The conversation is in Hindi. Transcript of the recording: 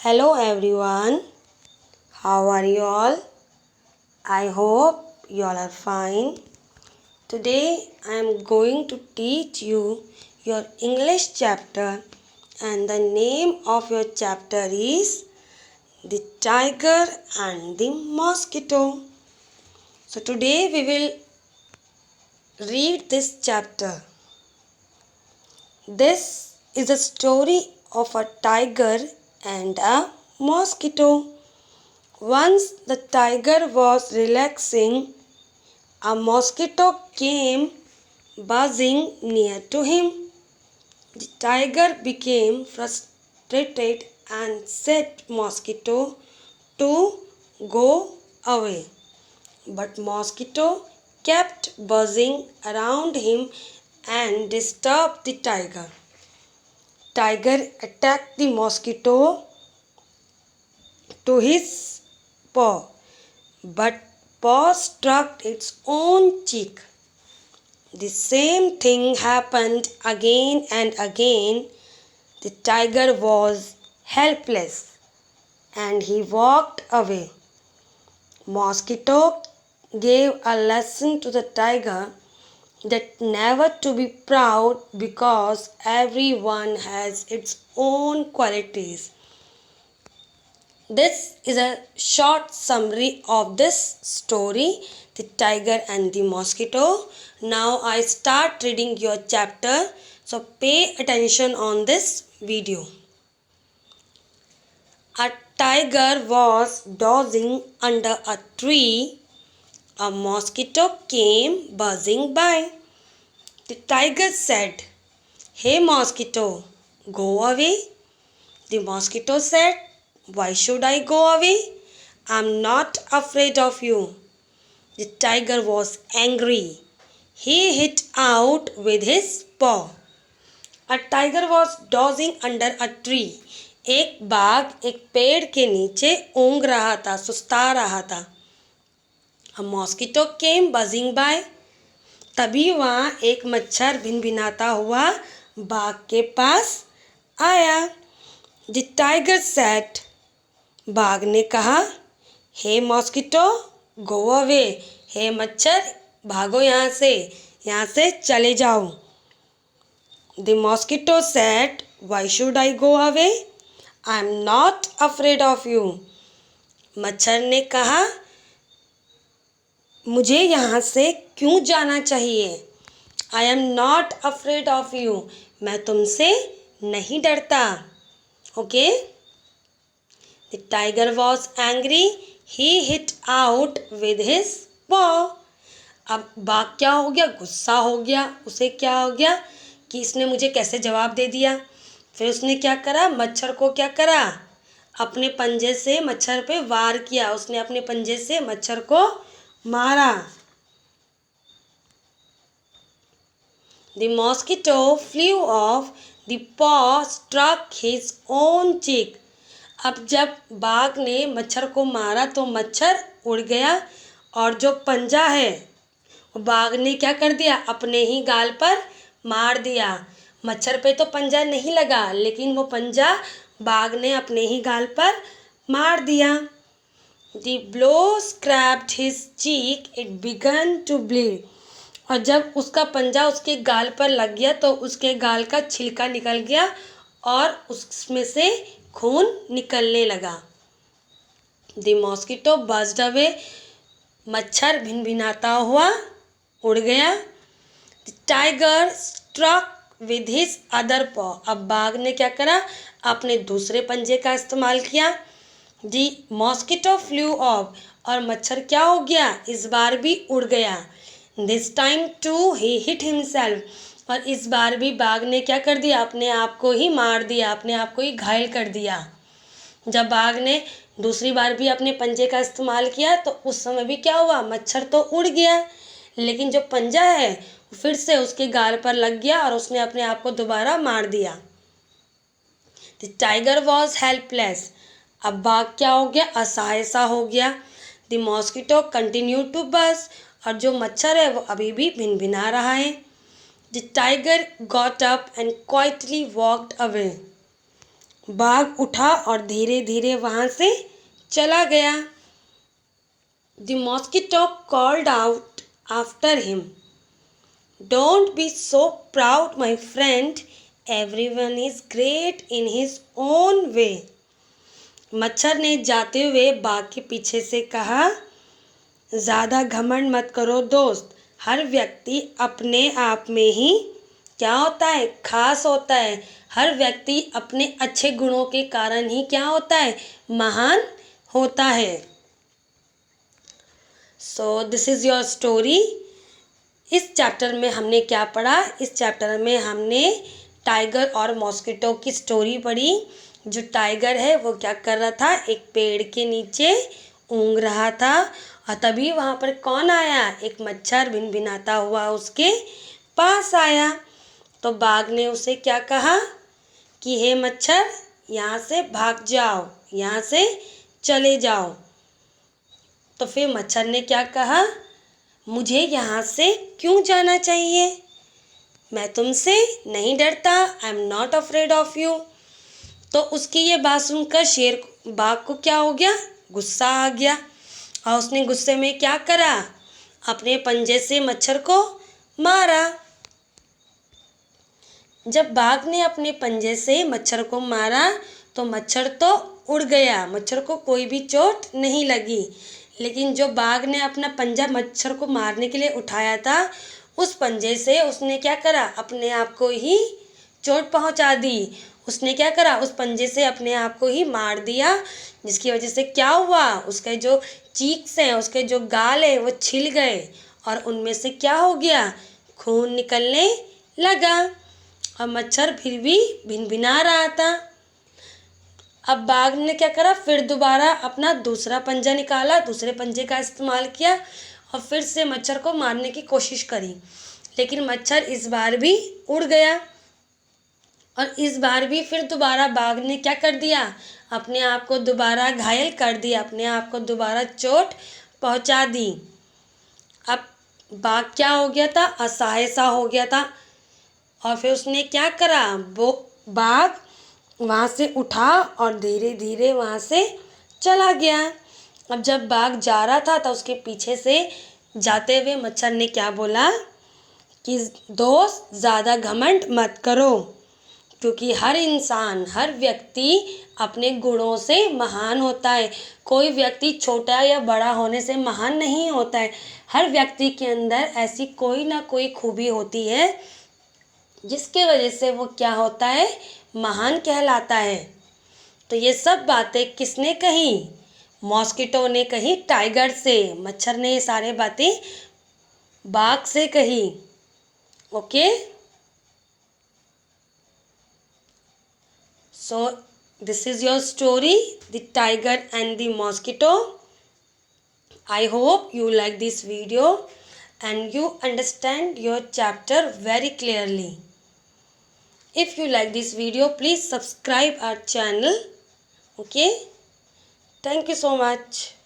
Hello everyone, how are you all? I hope you all are fine. Today I am going to teach you your English chapter, and the name of your chapter is The Tiger and the Mosquito. So today we will read this chapter. This is a story of a tiger and a mosquito. Once the tiger was relaxing, a mosquito came buzzing near to him. The tiger became frustrated and said mosquito to go away. But mosquito kept buzzing around him and disturbed the tiger. Tiger attacked the mosquito to his paw, but paw struck its own cheek. The same thing happened again and again. The tiger was helpless and he walked away. Mosquito gave a lesson to the tiger that never to be proud because everyone has its own qualities. This is a short summary of this story, The Tiger and the Mosquito. Now I start reading your chapter, so pay attention on this video. A tiger was dozing under a tree. A mosquito came buzzing by. The tiger said, "Hey mosquito, go away." The mosquito said, "Why should I go away? I'm not afraid of you." The tiger was angry. He hit out with his paw. A tiger was dozing under a tree. एक बाघ एक पेड़ के नीचे ऊँघ रहा था, सुस्ता रहा था. A mosquito came buzzing by. तभी वहाँ एक मच्छर भिनभिनाता हुआ बाघ के पास आया. The tiger said, बाघ ने कहा, "हे मॉस्किटो, गो अवे." हे मच्छर, भागो यहाँ से चले जाओ. The mosquito said, "Why should I go away? I am not afraid of you." मच्छर ने कहा, मुझे यहाँ से क्यों जाना चाहिए? I am not afraid of you. मैं तुमसे नहीं डरता. Okay? The tiger was angry. He hit out with his paw. अब बाघ क्या हो गया? गुस्सा हो गया. उसे क्या हो गया कि इसने मुझे कैसे जवाब दे दिया. फिर उसने क्या करा? मच्छर को क्या करा? अपने पंजे से मच्छर पे वार किया. उसने अपने पंजे से मच्छर को मारा. The mosquito flew off. The paw struck his own cheek. अब जब बाघ ने मच्छर को मारा तो मच्छर उड़ गया और जो पंजा है बाघ ने क्या कर दिया? अपने ही गाल पर मार दिया. मच्छर पे तो पंजा नहीं लगा, लेकिन वो पंजा बाघ ने अपने ही गाल पर मार दिया. The blow scratched his cheek. It began to bleed. और जब उसका पंजा उसके गाल पर लग गया तो उसके गाल का छिलका निकल गया और उसमें से खून निकलने लगा. The mosquito buzzed away. मच्छर भिनभिनाता हुआ उड़ गया. The tiger struck with his other paw. अब बाघ ने क्या करा? अपने दूसरे पंजे का इस्तेमाल किया. The mosquito flew off. और मच्छर क्या हो गया? इस बार भी उड़ गया. This time too he hit himself. और इस बार भी बाघ ने क्या कर दिया? अपने आप को ही मार दिया, अपने आप को ही घायल कर दिया. जब बाघ ने दूसरी बार भी अपने पंजे का इस्तेमाल किया तो उस समय भी क्या हुआ? मच्छर तो उड़ गया, लेकिन जो पंजा है फिर से उसके गाल पर लग गया और उसने अपने आप को दोबारा मार दिया. The tiger was helpless. अब बाघ क्या हो गया? असहाय सा हो गया. The mosquito continued to buzz. और जो मच्छर है वो अभी भी भिनभिना रहा है. The tiger got up and quietly walked away. बाघ उठा और धीरे धीरे वहाँ से चला गया। The mosquito called out after him, don't be so proud my friend, everyone is great in his own way. मच्छर ने जाते हुए बाघ के पीछे से कहा, ज़्यादा घमंड मत करो दोस्त, हर व्यक्ति अपने आप में ही क्या होता है, खास होता है। हर व्यक्ति अपने अच्छे गुणों के कारण ही क्या होता है, महान होता है। So this is your story. इस चैप्टर में हमने क्या पढ़ा? इस चैप्टर में हमने टाइगर और मॉस्किटो की स्टोरी पढ़ी। जो टाइगर है वो क्या कर रहा था, एक पेड़ के नीचे ऊँघ रहा था और तभी वहाँ पर कौन आया, एक मच्छर भिनभिनाता हुआ उसके पास आया। तो बाघ ने उसे क्या कहा कि हे मच्छर, यहाँ से भाग जाओ, यहाँ से चले जाओ। तो फिर मच्छर ने क्या कहा, मुझे यहाँ से क्यों जाना चाहिए, मैं तुमसे नहीं डरता, I am not afraid of you. तो उसकी ये बात सुनकर शेर बाघ को क्या हो गया, गुस्सा आ गया और उसने गुस्से में क्या करा, अपने पंजे से मच्छर को मारा। जब बाघ ने अपने पंजे से मच्छर को मारा तो मच्छर तो उड़ गया, मच्छर को कोई भी चोट नहीं लगी। लेकिन जो बाघ ने अपना पंजा मच्छर को मारने के लिए उठाया था, उस पंजे से उसने क्या करा, अपने आप को ही चोट पहुंचा दी। उसने क्या करा, उस पंजे से अपने आप को ही मार दिया, जिसकी वजह से क्या हुआ, उसके जो चीक्स हैं, उसके जो गाल है वो छिल गए और उनमें से क्या हो गया, खून निकलने लगा और मच्छर फिर भी भिनभिना रहा था। अब बाघ ने क्या करा, फिर दोबारा अपना दूसरा पंजा निकाला, दूसरे पंजे का इस्तेमाल किया और फिर से मच्छर को मारने की कोशिश करी। लेकिन मच्छर इस बार भी उड़ गया और इस बार भी फिर दोबारा बाघ ने क्या कर दिया, अपने आप को दोबारा घायल कर दिया, अपने आप को दोबारा चोट पहुंचा दी। अब बाघ क्या हो गया था, असहाय सा हो गया था और फिर उसने क्या करा, वो बाघ वहाँ से उठा और धीरे धीरे वहाँ से चला गया। अब जब बाघ जा रहा था तो उसके पीछे से जाते हुए मच्छर ने क्या बोला कि दोस्त, ज़्यादा घमंड मत करो, क्योंकि हर इंसान, हर व्यक्ति अपने गुणों से महान होता है। कोई व्यक्ति छोटा या बड़ा होने से महान नहीं होता है। हर व्यक्ति के अंदर ऐसी कोई ना कोई खूबी होती है जिसके वजह से वो क्या होता है, महान कहलाता है। तो ये सब बातें किसने कही, मॉस्किटो ने कही टाइगर से, मच्छर ने ये सारे बातें बाघ से कही। Okay, so this is your story, the tiger and the mosquito. I hope you like this video and you understand your chapter very clearly. If you like this video, please subscribe our channel. Okay, thank you so much.